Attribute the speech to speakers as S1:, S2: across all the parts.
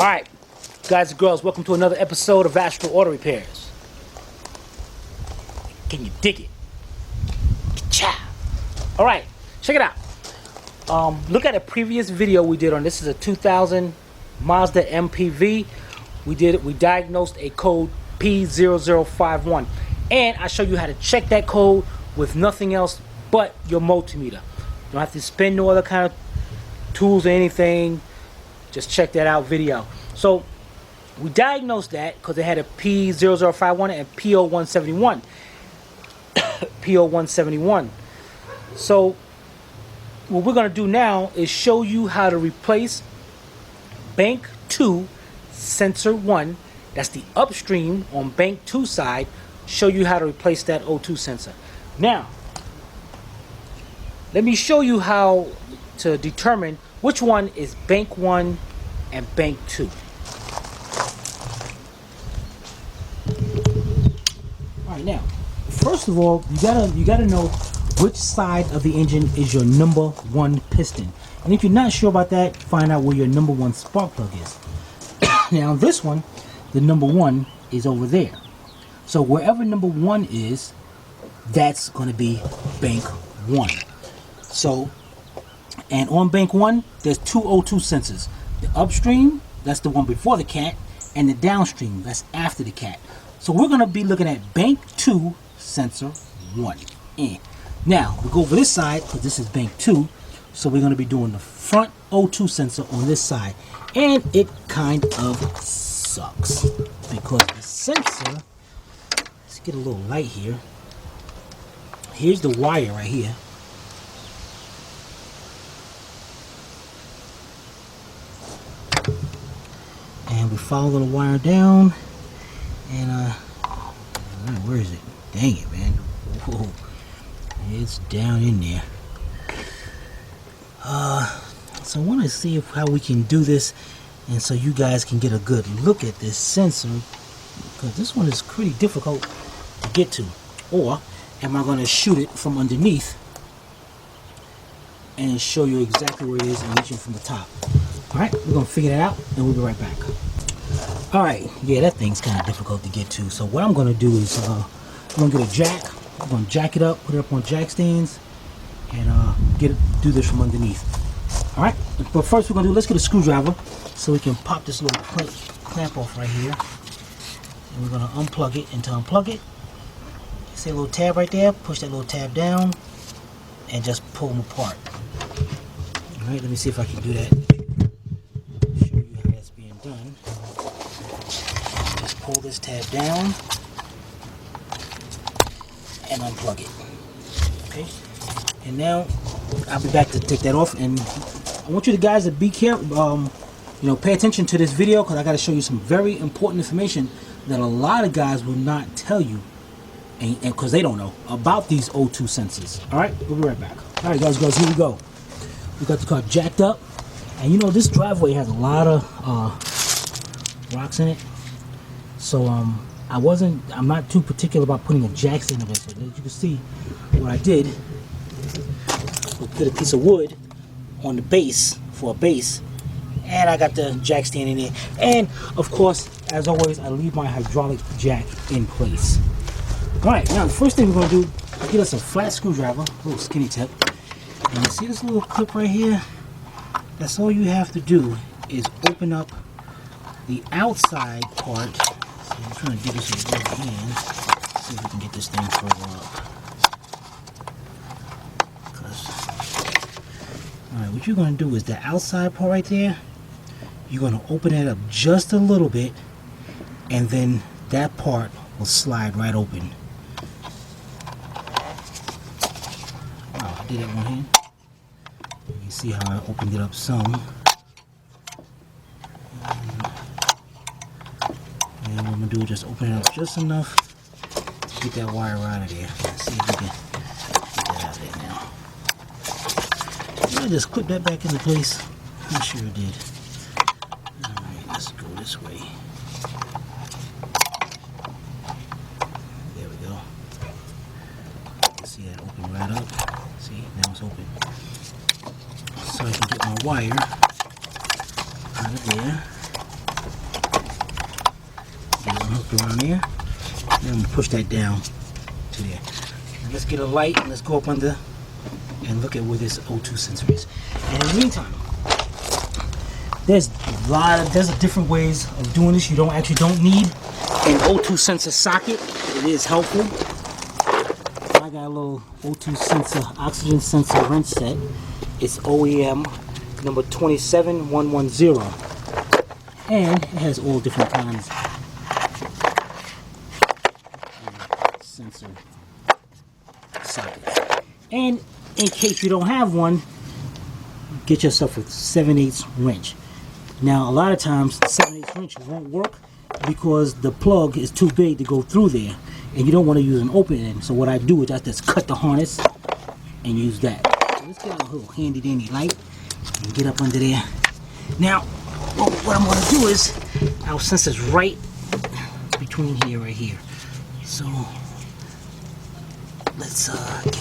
S1: Alright, guys and girls, welcome to another episode of Astral Auto Repairs. Can you dig it? Cha! Alright, check it out. Look at a previous video we did on this. Is a 2000 Mazda MPV. We diagnosed a code P0051. And I show you how to check that code with nothing else but your multimeter. You don't have to spend no other kind of tools or anything. Just check that out video. So we diagnosed that because it had a P0051 and P0171. P0171. So what we're going to do now is show you how to replace bank 2 sensor 1. That's the upstream on bank 2 side. Show you how to replace that O2 sensor. Now let me show you how to determine which one is bank 1 and bank 2. Alright, now first of all, you gotta know which side of the engine is your number 1 piston. And if you're not sure about that, find out where your number 1 spark plug is. Now this one, the number 1 is over there. So wherever number 1 is, that's gonna be bank 1. So, and on bank 1, there's 2 O2 sensors. The upstream, that's the one before the cat, and the downstream, that's after the cat. So we're gonna be looking at bank 2 sensor 1. Now, we go over this side, because this is bank 2, so we're gonna be doing the front O2 sensor on this side. And it kind of sucks, because the sensor, let's get a little light here. Here's the wire right here. And we follow the wire down, and where is it? Dang it, man! Whoa, it's down in there. So I want to see how we can do this, and so you guys can get a good look at this sensor, because this one is pretty difficult to get to. Or am I going to shoot it from underneath and show you exactly where it is and reaching from the top? Alright, we're going to figure that out and we'll be right back. Alright, yeah, that thing's kind of difficult to get to. So what I'm going to do is I'm going to get a jack. I'm going to jack it up, put it up on jack stands, and do this from underneath. Alright, but first we're going to do, let's get a screwdriver so we can pop this little clamp off right here. And we're going to unplug it, and to unplug it, see a little tab right there, push that little tab down and just pull them apart. Alright, let me see if I can do that. Show you how that's being done. Just pull this tab down and unplug it. Okay, and now I'll be back to take that off, and I want you guys to be careful, pay attention to this video, because I got to show you some very important information that a lot of guys will not tell you, and because they don't know about these O2 sensors. Alright, we'll be right back. Alright guys, here we go. We got the car jacked up, and this driveway has a lot of rocks in it, so I'm not too particular about putting a jack stand in it. So as you can see, what I did, we put a piece of wood on the base for a base, and I got the jack stand in there, and of course, as always, I leave my hydraulic jack in place. Alright, now the first thing we're going to do is get us a flat screwdriver, a little skinny tip. And you see this little clip right here? That's all you have to do is open up the outside part. So I'm trying to do this with both hands. See if we can get this thing further up. Alright, what you're going to do is the outside part right there, you're going to open it up just a little bit, and then that part will slide right open. Wow, I did that one hand. You can see how I opened it up some. And what I'm going to do is just open it up just enough to get that wire out of there. Let's see if we can get that out of there now. I just clip that back into place. I'm sure it did. Alright, let's go this way. There we go. See that open right up? See, now it's open. So I can get my wire out of there. go on there. And then push that down to there. Now let's get a light and let's go up under and look at where this O2 sensor is. And in the meantime, there's different ways of doing this. You don't need an O2 sensor socket. It is helpful. I got a little O2 sensor, oxygen sensor wrench set. It's OEM number 27110, and it has all different kinds of sensor sockets. And in case you don't have one, get yourself a 7/8 wrench. Now a lot of times the 7/8 wrench won't work because the plug is too big to go through there, and you don't want to use an open end. So what I do is I just cut the harness and use that. So let's get a little handy dandy light and get up under there. Now what I'm going to do is our sensor's right between here, right here. So let's get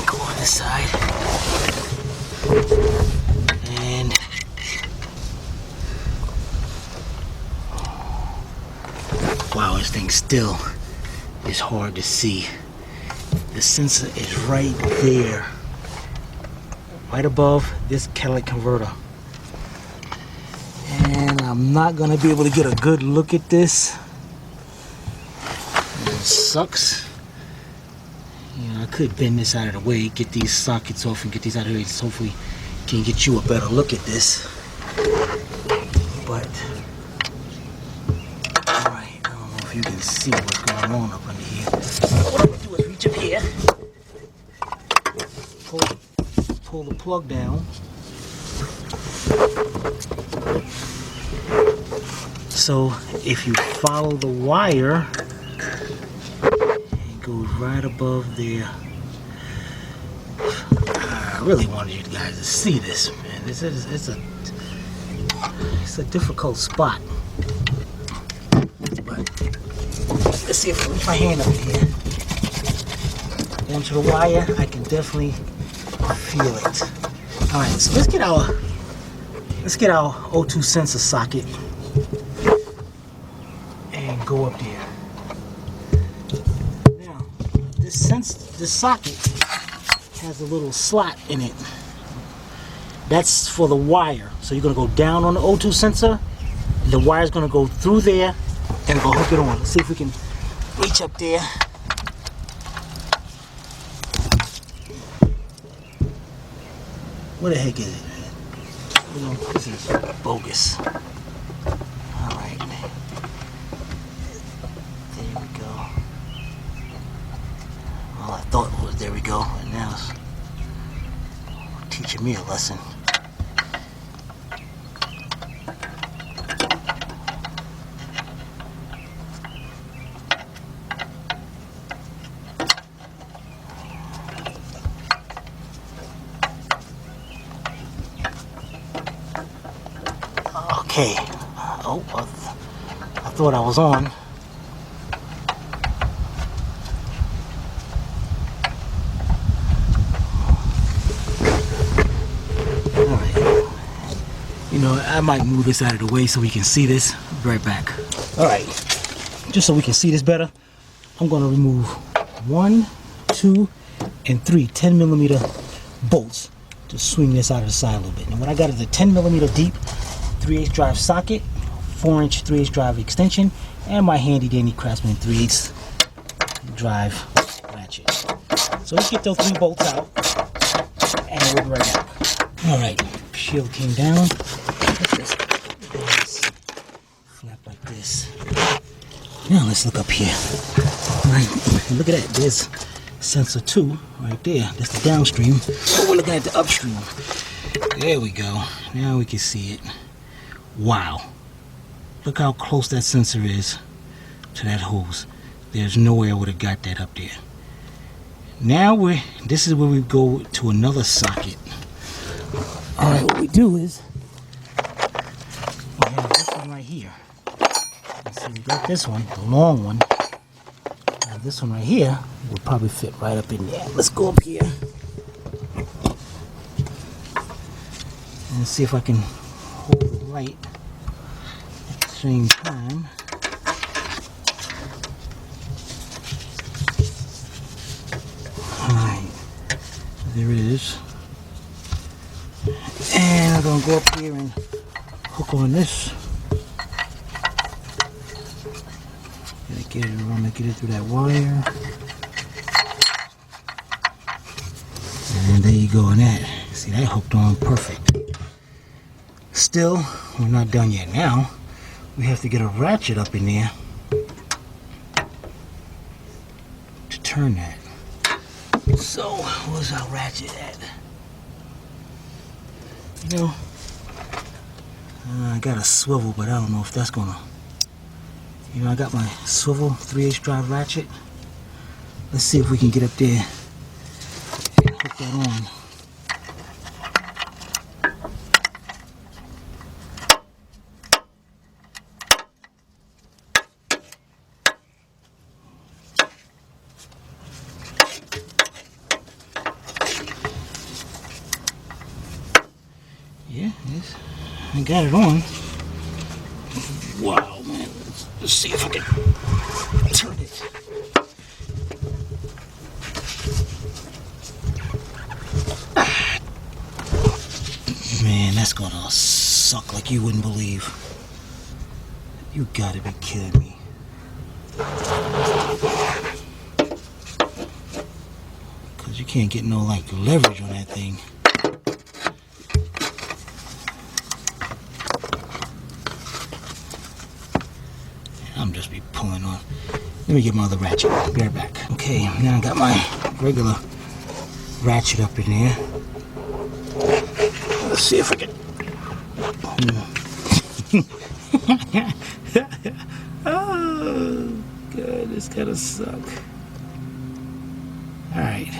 S1: go on this side. And wow, this thing still is hard to see. The sensor is right there, right above this catalytic converter. And I'm not gonna be able to get a good look at this. It sucks. You know, I could bend this out of the way, get these sockets off and get these out of the way, so hopefully can get you a better look at this. But alright, I don't know if you can see what's going on up under here. What I'm gonna do is reach up here, pull the plug down. So if you follow the wire, it goes right above there. I really wanted you guys to see this, man. It's a difficult spot. But let's see if I reach my hand up here onto the wire. I can definitely feel it. All right, so let's get our O2 sensor socket and go up there. Now, this socket has a little slot in it. That's for the wire. So you're gonna go down on the O2 sensor, the wire's gonna go through there and go hook it on. Let's see if we can reach up there. Where the heck is it, man? You know, this is bogus. Alright. There we go. Well, I thought it was, there we go. And now it's teaching me a lesson. Okay. Oh, I thought I was on. Alright. You know, I might move this out of the way so we can see this. Be right back. Alright. Just so we can see this better, I'm going to remove 1, 2, and 3 10mm bolts to swing this out of the side a little bit. And what I got is a 10mm deep 3/8 drive socket, 4-inch 3/8 drive extension, and my handy dandy Craftsman 3/8 drive ratchet. So let's get those 3 bolts out and we'll be right back. Alright, shield came down. Let's just flap like this. Now let's look up here. Alright, look at that. There's sensor 2 right there. That's the downstream. But we're looking at the upstream. There we go. Now we can see it. Wow. Look how close that sensor is to that hose. There's no way I would have got that up there. Now this is where we go to another socket. Alright, what we do is we have this one right here. So we got this one, the long one. Now this one right here will probably fit right up in there. Let's go up here and see if I can hold it right same time. Alright, there it is. And I'm gonna go up here and hook on this. Gotta get it around, get it through that wire. And there you go on that. See, that hooked on perfect. Still, we're not done yet. Now, we have to get a ratchet up in there to turn that. So, where's our ratchet at? You know, I got a swivel, but I don't know if that's gonna, you know, I got my swivel 3/8 drive ratchet. Let's see if we can get up there and hook that on. Yeah, yes, I got it on. Wow, man. Let's see if I can turn it. Man, that's gonna suck like you wouldn't believe. You gotta be kidding me. Cause you can't get no like leverage on that thing. I'm just be pulling on. Let me get my other ratchet. Be right back. Okay, now I got my regular ratchet up in there. Let's see if I can. Oh, God, this gotta suck. Alright.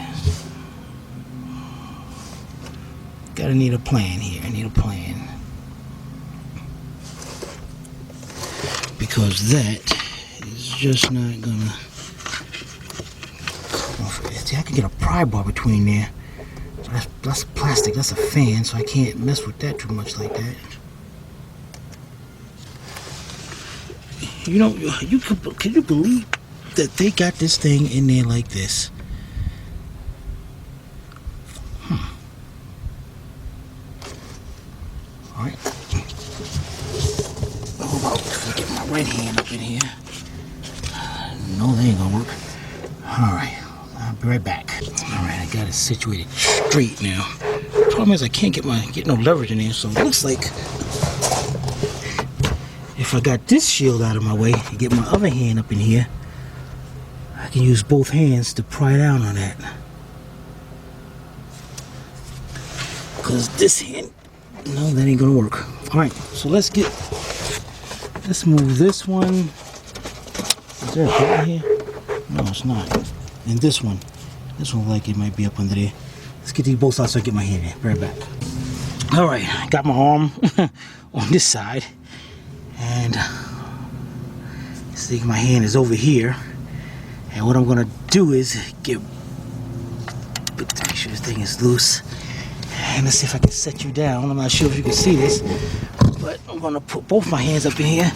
S1: Gotta need a plan here. I need a plan. Because that is just not gonna come off. See, I can get a pry bar between there. So that's plastic, that's a fan, so I can't mess with that too much like that. You know, can you believe that they got this thing in there like this? Alright. Get my right hand up in here. No, that ain't gonna work. Alright, I'll be right back. Alright, I got it situated straight now. The problem is I can't get no leverage in there, so it looks like if I got this shield out of my way and get my other hand up in here, I can use both hands to pry down on that. Because this hand, no, that ain't gonna work. Alright, so let's move this one. Is there a button here? No, it's not. And this one like it might be up under there. Let's get these both out so I get my hand in. Right back. Alright, I got my arm on this side. And see, my hand is over here. And what I'm gonna do is make sure this thing is loose. And let's see if I can set you down. I'm not sure if you can see this, but I'm gonna put both my hands up in here.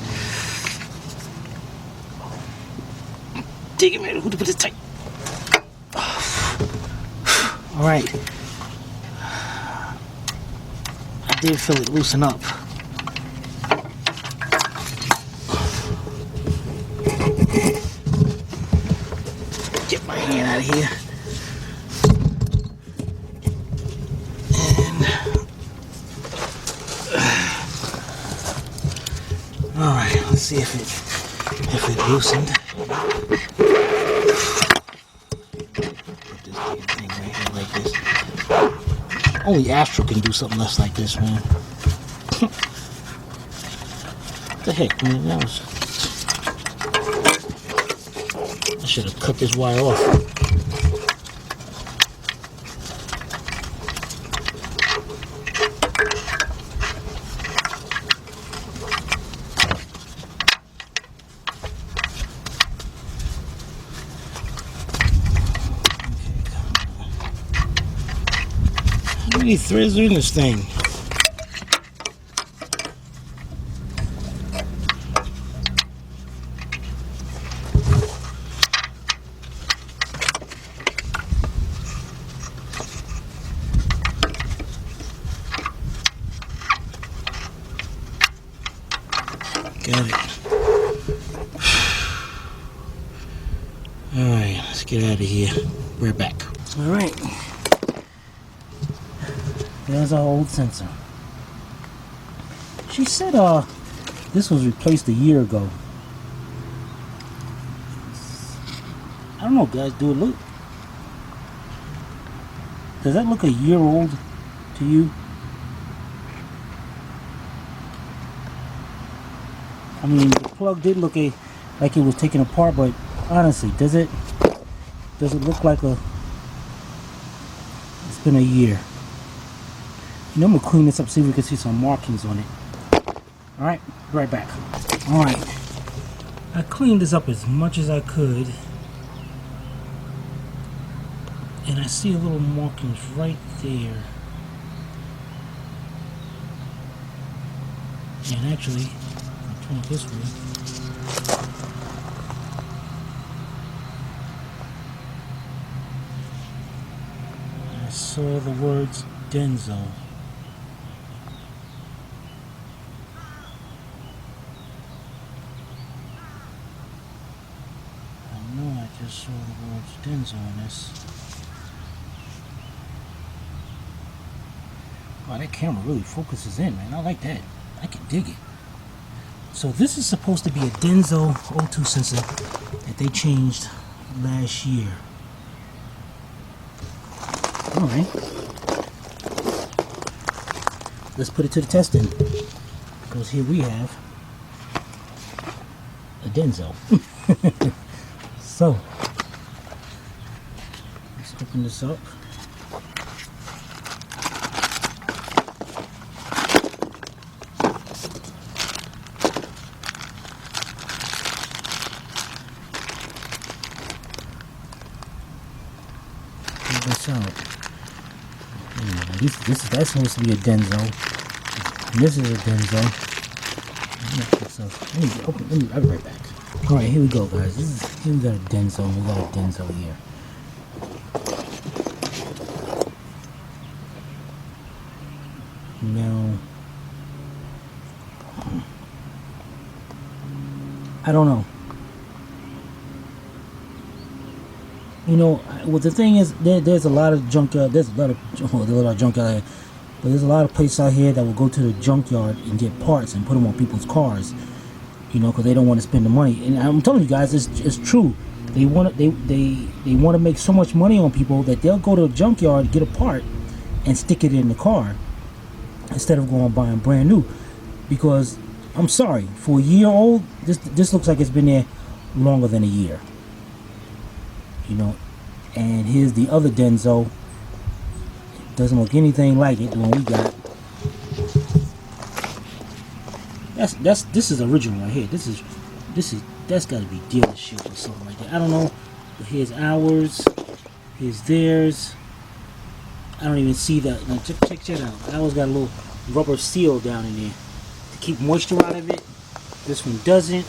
S1: Dig it, man. Who to put this tight? All right. I did feel it loosen up. Get my hand out of here. And all right, let's see if it loosened. Put this thing right here like this. Only Astro can do something less like this, man. What the heck, man? I should have cut this wire off. How many threads are in this thing? Got it. Alright, let's get out of here. We're back. Alright. There's our old sensor. She said this was replaced a year ago. I don't know, guys. Do it look? Does that look a year old to you? I mean, the plug did look like it was taken apart, but honestly, does it look like it's been a year? You know, I'm gonna clean this up, see if we can see some markings on it. Alright, be right back. Alright, I cleaned this up as much as I could, and I see a little markings right there. And actually, I'll turn it this way. I saw the words Denso. I just saw the words Denso on this. Wow, that camera really focuses in, man. I like that. I can dig it. So this is supposed to be a Denso O2 sensor that they changed last year. Alright. Let's put it to the testing. Because here we have a Denso. So, let's open this up. Check this out. That's supposed to be a Denso. And this is a Denso. I'll be right back. Alright, here we go, guys. Here we got a Denso, and we got a Denso here. Now, I don't know. You know, well, the thing is, there's a lot of junkyard. There's a lot of junkyard, but there's a lot of places out here that will go to the junkyard and get parts and put them on people's cars. You know, because they don't want to spend the money. And I'm telling you guys, it's true. They want to make so much money on people that they'll go to a junkyard, get a part, and stick it in the car instead of going buying brand new. Because I'm sorry, for a year old, this looks like it's been there longer than a year. You know, and here's the other Denso. It doesn't look anything like it, the one we got. This is original right here. This is that's got to be dealership or something like that. I don't know. But here's ours. Here's theirs. I don't even see that. Now check that out. Ours got a little rubber seal down in there to keep moisture out of it. This one doesn't.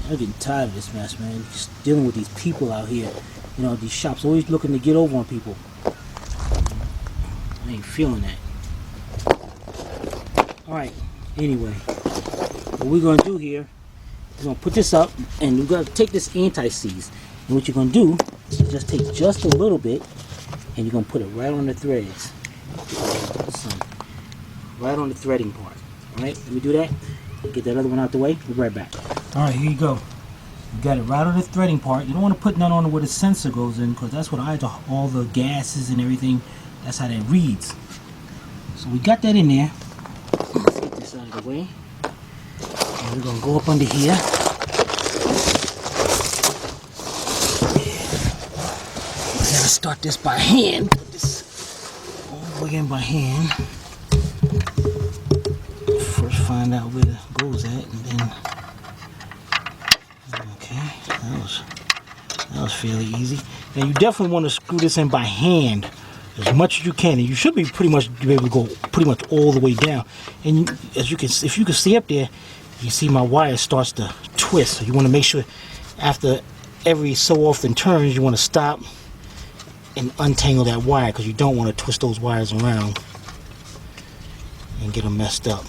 S1: I'm getting tired of this mess, man. Just dealing with these people out here. You know, these shops always looking to get over on people. I ain't feeling that. Alright, anyway. What we're going to do here is going to put this up, and we're going to take this anti-seize. And what you're going to do is just take just a little bit, and you're going to put it right on the threads. Right on the threading part. Alright, let me do that. Get that other one out the way. We'll be right back. Alright, here you go. You got it right on the threading part. You don't want to put none on where the sensor goes in, because that's what all the gases and everything, that's how that reads. So we got that in there. Let's get this out of the way. And we're going to go up under here. I gotta start this by hand. Put this all the way in by hand. First find out where it goes at, and then okay, that was fairly easy. Now you definitely want to screw this in by hand as much as you can, and you should be pretty much be able to go pretty much all the way down. And if you can see up there, you see my wire starts to twist. So you want to make sure after every so often turns, you want to stop and untangle that wire, because you don't want to twist those wires around and get them messed up.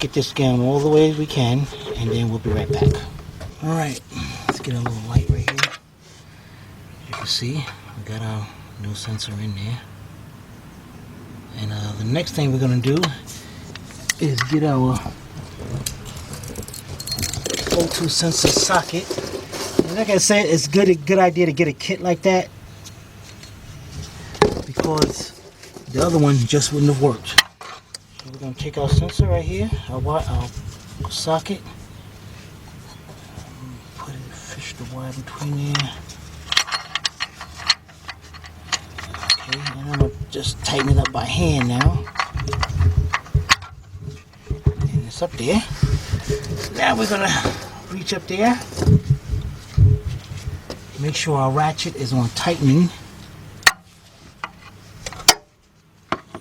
S1: get this down all the way as we can, and then we'll be right back. Alright, let's get a little light right here. As you can see, we got our new sensor in there. And the next thing we're going to do is get our O2 sensor socket. And like I said, it's a good idea to get a kit like that, because the other one just wouldn't have worked. So we're going to take our sensor right here, our socket, fish the wire between there. Okay, and I'm going to just tighten it up by hand now. And it's up there. Now we're going to reach up there. Make sure our ratchet is on tightening.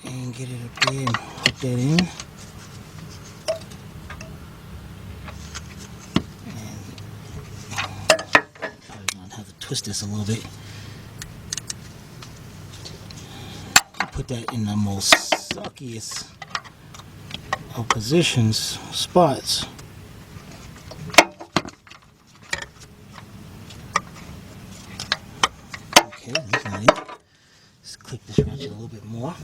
S1: And get it up there and put that in. Twist this a little bit. Put that in the most suckiest of positions, spots. Okay, that's not it. Let's click this ratchet a little bit more. I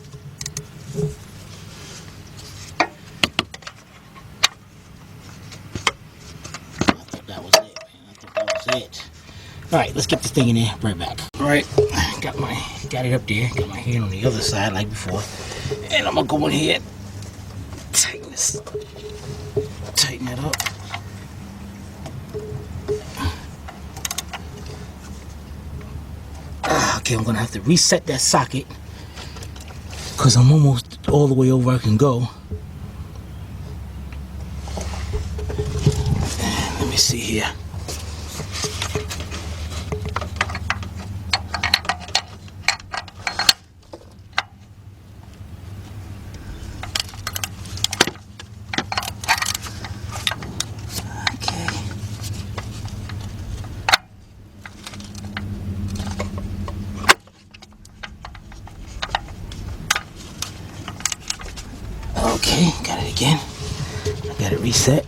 S1: thought that was it, man. I thought that was it. Alright, let's get this thing in there, right back. Alright, got it up there, got my hand on the other side like before. And I'm gonna go in here, tighten that up. Okay, I'm gonna have to reset that socket, because I'm almost all the way over I can go. Let me see here. Okay, got it again. I got it reset.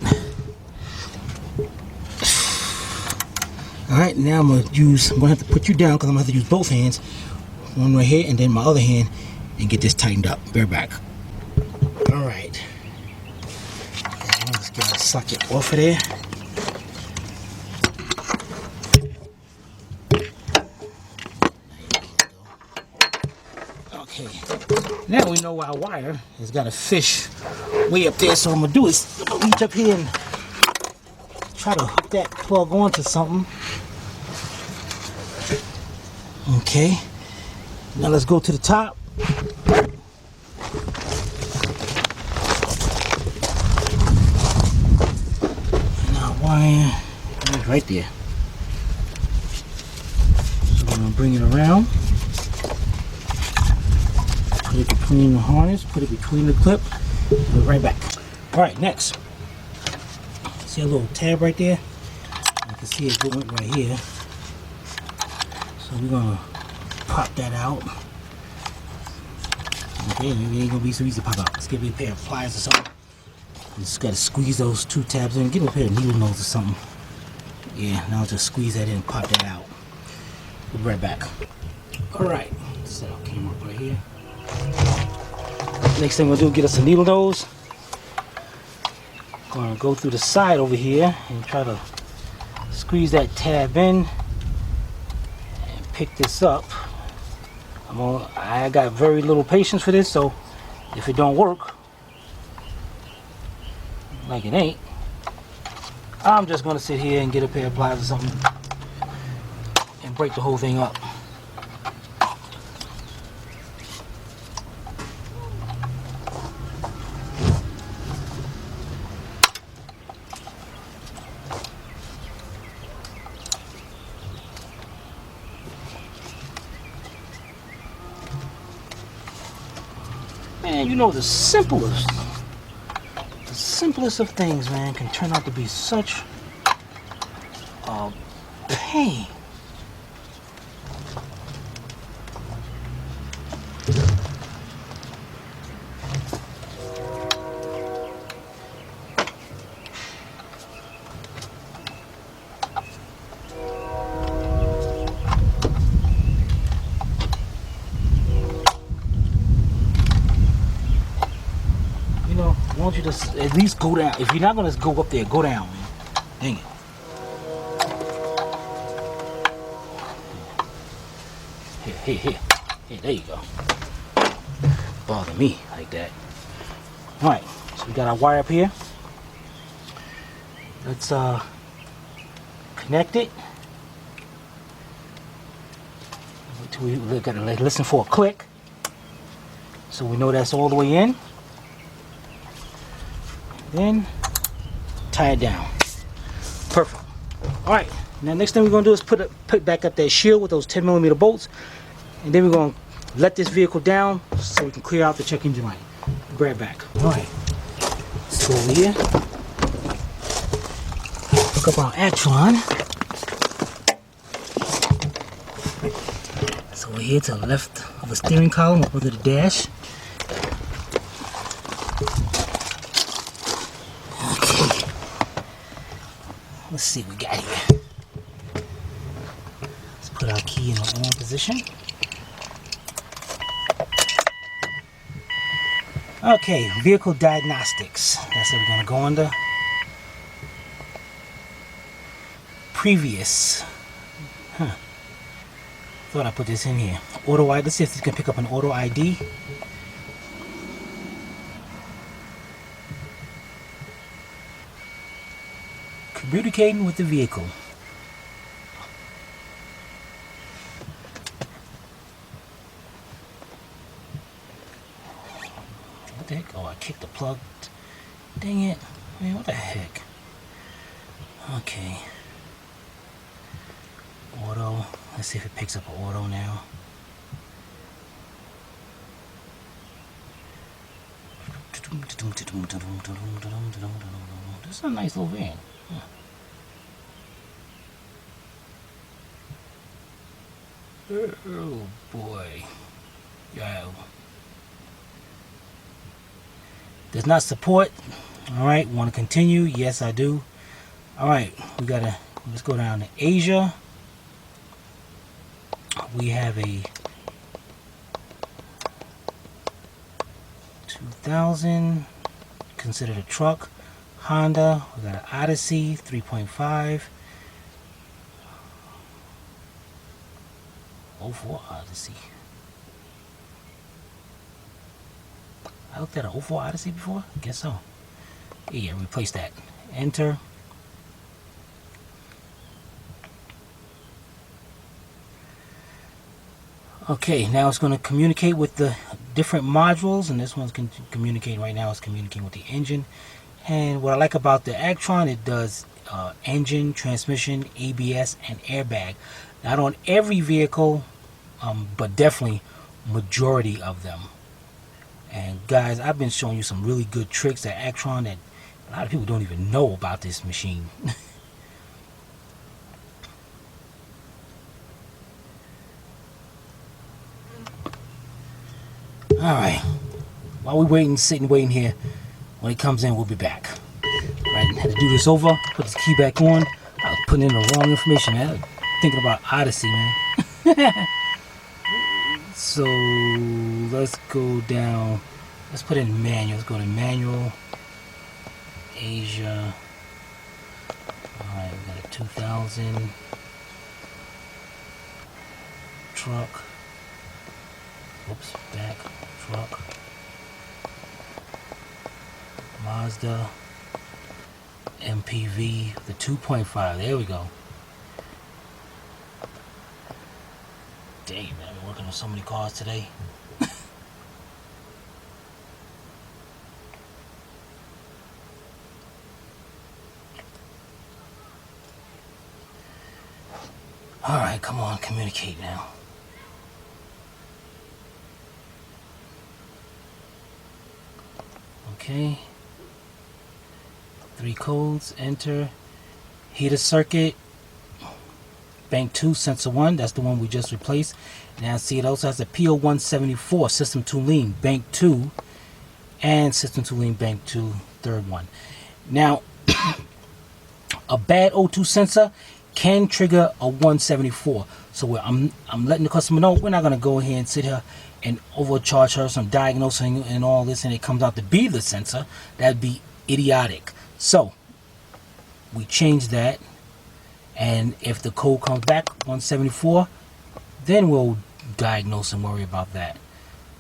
S1: Alright, now I'm gonna have to put you down, because I'm gonna have to use both hands. One right here and then my other hand, and get this tightened up. Bear back. Alright. Let's get our socket off of there. Okay. Now we know our wire has got a fish way up there, so what I'm gonna do is I'm gonna reach up here and try to hook that plug onto something. Okay, now let's go to the top. And our wire is right there. So I'm gonna bring it around. Put it between the harness, put it between the clip, put it right back. Alright, next. See a little tab right there? You can see it going right here. So we're gonna pop that out. Okay, maybe it ain't gonna be so easy to pop out. Let's give me a pair of pliers or something. You just gotta squeeze those two tabs in. Give me a pair of needle nose or something. Yeah, now just squeeze that in and pop that out. We'll be right back. Alright, set our camera up right here. Next thing we'll do, get us a needle nose. Gonna go through the side over here and try to squeeze that tab in and pick this up. I got very little patience for this, so if it don't work, like it ain't, I'm just gonna sit here and get a pair of pliers or something and break the whole thing up. Man, you know, the simplest of things, man, can turn out to be such a pain. you to at least go down. If you're not gonna go up there, go down, man. Dang it. Here. There you go. Bother me like that. All right. So we got our wire up here. Let's connect it. We gotta listen for a click, so we know that's all the way in. Then tie it down. Perfect. All right. Now next thing we're gonna do is put back up that shield with those 10mm bolts, and then we're gonna let this vehicle down so we can clear out the check engine light. Be right back. All right. Let's go over here. Hook up our Actron. So we're here to the left of the steering column, up under the dash. Okay. Let's see what we got here. Let's put our key in the on position. Okay, vehicle diagnostics. That's what we're gonna go under. Previous. Thought I put this in here. Auto ID. Let's see if this can pick up an auto ID. Communicating with the vehicle. What the heck? Oh, I kicked the plug. Dang it. Man, what the heck? Okay. Auto. Let's see if it picks up an auto now. This is a nice little van. Oh boy. Yeah. Does not support. Alright, want to continue? Yes, I do. Alright, let's go down to Asia. We have a 2000, considered a truck. Honda, we got an Odyssey 3.5. 04 Odyssey. I looked at an 04 Odyssey before? I guess so. Yeah, replace that. Enter. Okay, now it's going to communicate with the different modules, and this one's communicating right now. It's communicating with the engine. And what I like about the Actron, it does engine, transmission, ABS, and airbag. Not on every vehicle, but definitely majority of them. And guys, I've been showing you some really good tricks at Actron that a lot of people don't even know about this machine. Alright, while we're sitting waiting here, when he comes in, we'll be back. Alright, had to do this over, put this key back on. I was putting in the wrong information, man. I was thinking about Odyssey, man. So, let's go down. Let's put in manual. Let's go to manual. Asia. Alright, we got a 2000. Truck. Whoops, back. Truck. Mazda. MPV. The 2.5. There we go. Dang, man. I've been working on so many cars today. Alright, come on, communicate now. Okay. 3 codes, enter. Heater circuit. Bank 2, sensor 1, that's the one we just replaced. Now see, it also has a PO174, system tooling, bank 2. And system tooling, bank 2, third one. Now, a bad O2 sensor can trigger a 174. So I'm letting the customer know we're not going to go ahead and sit here and overcharge her some diagnosing and all this, and it comes out to be the sensor. That'd be idiotic. So we change that, and if the code comes back 174, then we'll diagnose and worry about that.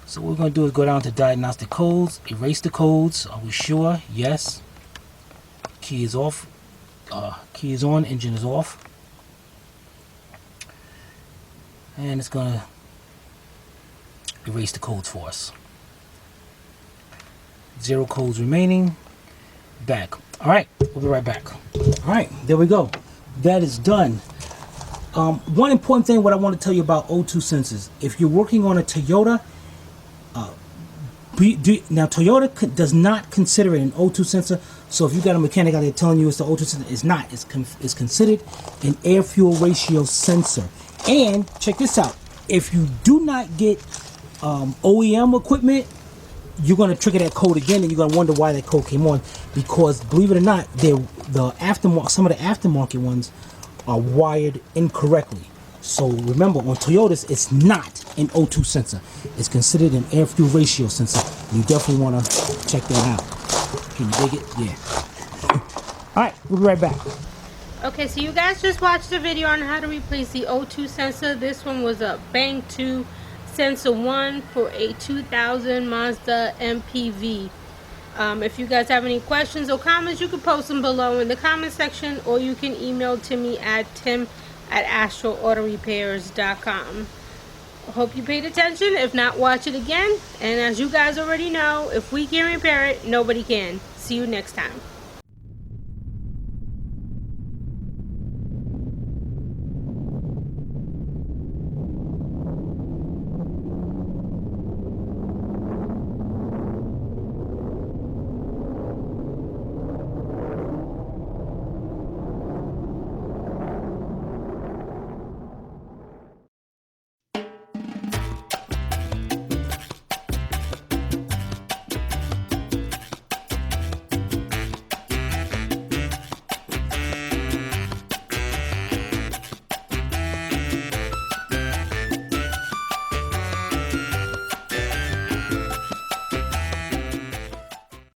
S1: So what we're going to do is go down to diagnostic codes, erase the codes. Are we sure? Yes. Key is off. Key is on, engine is off. And it's going to erase the codes for us. 0 codes remaining. Back. Alright, we'll be right back. Alright, there we go. That is done. One important thing what I want to tell you about O2 sensors. If you're working on a Toyota, now Toyota does not consider it an O2 sensor. So if you got a mechanic out there telling you it's the O2 sensor, it's not. It's considered an air-fuel ratio sensor. And check this out. If you do not get OEM equipment, you're going to trigger that code again, and you're going to wonder why that code came on. Because believe it or not, some of the aftermarket ones are wired incorrectly. So remember, on Toyotas, it's not an O2 sensor. It's considered an air-fuel ratio sensor. You definitely want to check that out. Can you dig it? Yeah. All right, we'll be right back.
S2: Okay, so you guys just watched the video on how to replace the O2 sensor. This one was a Bank 2 Sensor 1 for a 2000 Mazda MPV. If you guys have any questions or comments, you can post them below in the comment section, or you can email to me at tim@astralautorepairs.com. Hope you paid attention. If not, watch it again. And as you guys already know, if we can repair it, nobody can. See you next time.